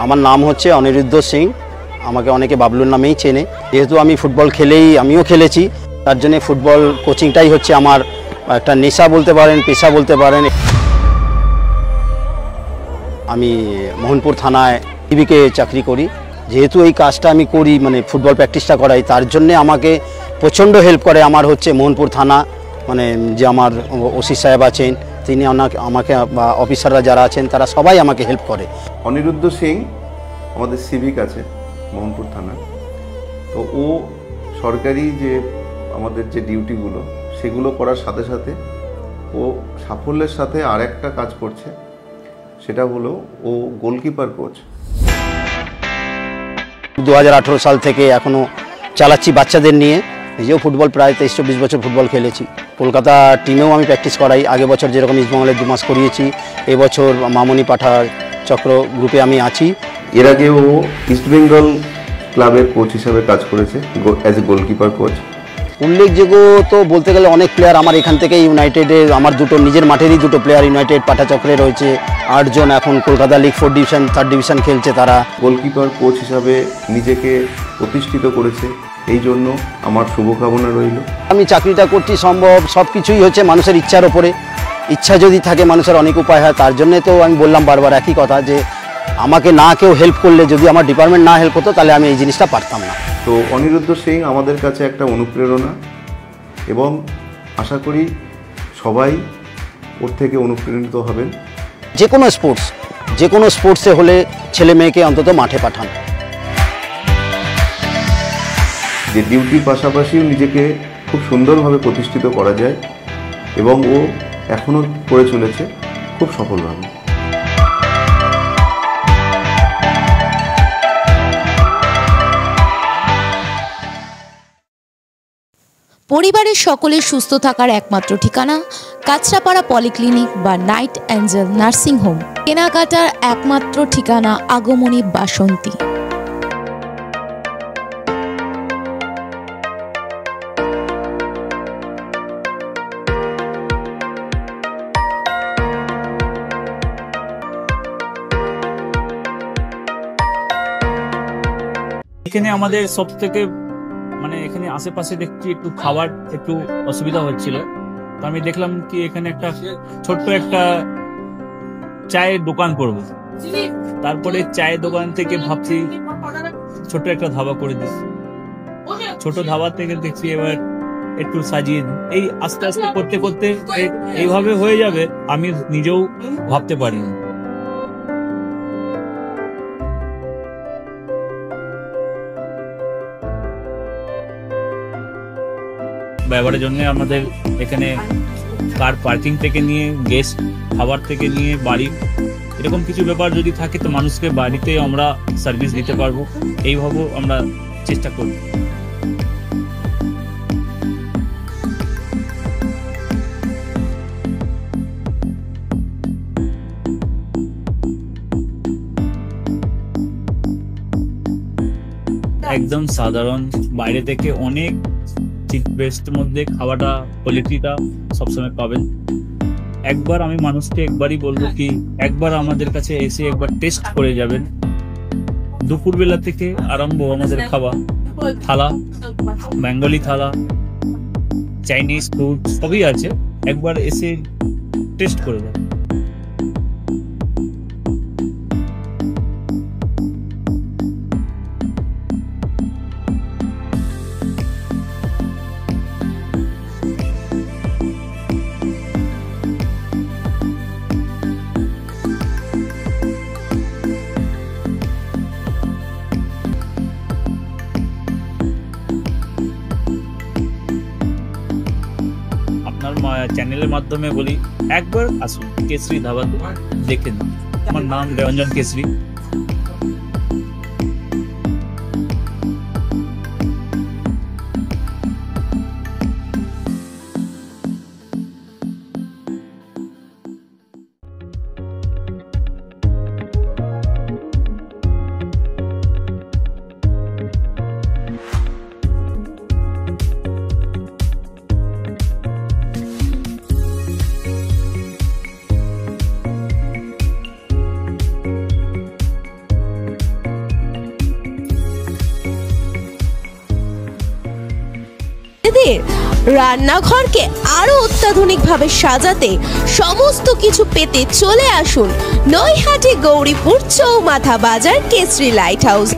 আমার নাম হচ্ছে অনিরুদ্ধ সিং, আমাকে অনেকে বাবলুর নামেই চেনে। যেহেতু আমি ফুটবল খেলেই আমিও খেলেছি, তার জন্য ফুটবল কোচিংটাই হচ্ছে আমার একটা নেশা বলতে পারেন, পেশা বলতে পারেন। আমি মোহনপুর থানায় টিভিকে চাকরি করি। যেহেতু এই কাজটা আমি করি, মানে ফুটবল প্র্যাকটিসটা করাই, তার জন্যে আমাকে প্রচণ্ড হেল্প করে আমার হচ্ছে মোহনপুর থানা, মানে যে আমার ওসি সাহেব আছেন তিনি আমাকে বা অফিসাররা যারা আছেন তারা সবাই আমাকে হেল্প করে। অনিরুদ্ধ সিং আমাদের সিভিক আছে মোহনপুর থানা, তো ও সরকারি যে আমাদের যে ডিউটিগুলো সেগুলো করার সাথে সাথে ও সাফল্যের সাথে আর একটা কাজ করছে, সেটা হলো ও গোলকিপার কোচ। 2018 সাল থেকে এখনও চালাচ্ছি বাচ্চাদের নিয়ে। নিজেও ফুটবল প্রায় 23-24 বছর ফুটবল খেলেছি। কলকাতা টিমেও আমি প্র্যাকটিস করাই। আগের বছর যেরকম ইস্টবেঙ্গলের 2 মাস করিয়েছি, এবছর মামনি পাঠা চক্র গ্রুপে আমি আছি। এর আগে ও ইস্টবেঙ্গল ক্লাবের কোচ হিসাবে কাজ করেছে অ্যাজ এ গোলকিপার কোচ। উল্লেখযোগ্য তো বলতে গেলে অনেক প্লেয়ার আমার এখান থেকে ইউনাইটেডের, আমার দুটো নিজের মাঠেরই দুটো প্লেয়ার ইউনাইটেড পাঠাচক্রে রয়েছে। 8 জন এখন Kolkata league 4 division 3rd division খেলছে। তারা গোলকিপার কোচ হিসাবে নিজেকে প্রতিষ্ঠিত করেছে, এই জন্য আমার শুভকামনা রইল। আমি চাকরিটা করছি সম্ভব সব কিছুই হচ্ছে মানুষের ইচ্ছার ওপরে। ইচ্ছা যদি থাকে মানুষের অনেক উপায় হয়। তার জন্যে তো আমি বললাম বারবার একই কথা, যে আমাকে না কেউ হেল্প করলে, যদি আমার ডিপার্টমেন্ট না হেল্প হতো তাহলে আমি এই জিনিসটা পারতাম না। তো অনিরুদ্ধ সিং আমাদের কাছে একটা অনুপ্রেরণা, এবং আশা করি সবাই ওর থেকে অনুপ্রাণিত হবেন। যে কোনো স্পোর্টসে হলে ছেলে মেয়েকে অন্তত মাঠে পাঠান। যে ডিউটির পাশাপাশিও নিজেকে খুব সুন্দরভাবে প্রতিষ্ঠিত করা যায়, এবং ও এখনও করে চলেছে খুব সফলভাবে। পরিবারের সকলের সুস্থ থাকার একমাত্র ঠিকানা কাঁচরাপাড়া পলিক্লিনিক বা নাইট অ্যাঞ্জেল নার্সিং হোম। কেনাকাটার একমাত্র ঠিকানা আগমনী বাসন্তী। এখানে আমাদের সব থেকে মানে এখানে আশেপাশে দেখছি একটু খাবার একটু অসুবিধা হচ্ছিল, তো আমি দেখলাম কি এখানে একটা ছোট্ট একটা চায়ের দোকান করবো। তারপরে চায়ের দোকান থেকে ভাবছি ছোট একটা ধাবা করে দিচ্ছি। ছোট ধাবা থেকে দেখছি এবার একটু সাজিয়ে এই আস্তে আস্তে করতে করতে এইভাবে হয়ে যাবে, আমি নিজেও ভাবতে পারিনি। ব্যবহারের জন্য আমাদের এখানে কার পার্কিং থেকে নিয়ে গেস্ট খাবার থেকে নিয়ে বাড়ি, এরকম কিছু ব্যাপার যদি থাকে তো মানুষকে বাড়িতে আমরা সার্ভিস দিতে পারবো, এইভাবেও আমরা চেষ্টা করি। একদম সাধারণ, বাইরে থেকে অনেক চিপ বেস্ট মধ্যে খাওয়াটা কোয়ালিটিটা সবসময় পাবেন। একবার আমি মানুষকে একবারই বলবো কি একবার আমাদের কাছে এসে একবার টেস্ট করে যাবেন। দুপুরবেলা থেকে আরম্ভ আমাদের খাওয়া, থালা, বেঙ্গলি থালা, চাইনিজ ফুড সবই আছে, একবার এসে টেস্ট করে যাবেন। চ্যানেলের মাধ্যমে বলি একবার আসুন কেশরী ধাবাতে, দেখেন। আমার নাম রঞ্জন কেশরী। আপনাদের রান্নাঘরকে আরো অত্যাধুনিকভাবে সাজাতে সমস্ত কিছু পেতে চলে আসুন নৈহাটি গৌরীপুর চৌমাথা বাজার কেশরী লাইট হাউস।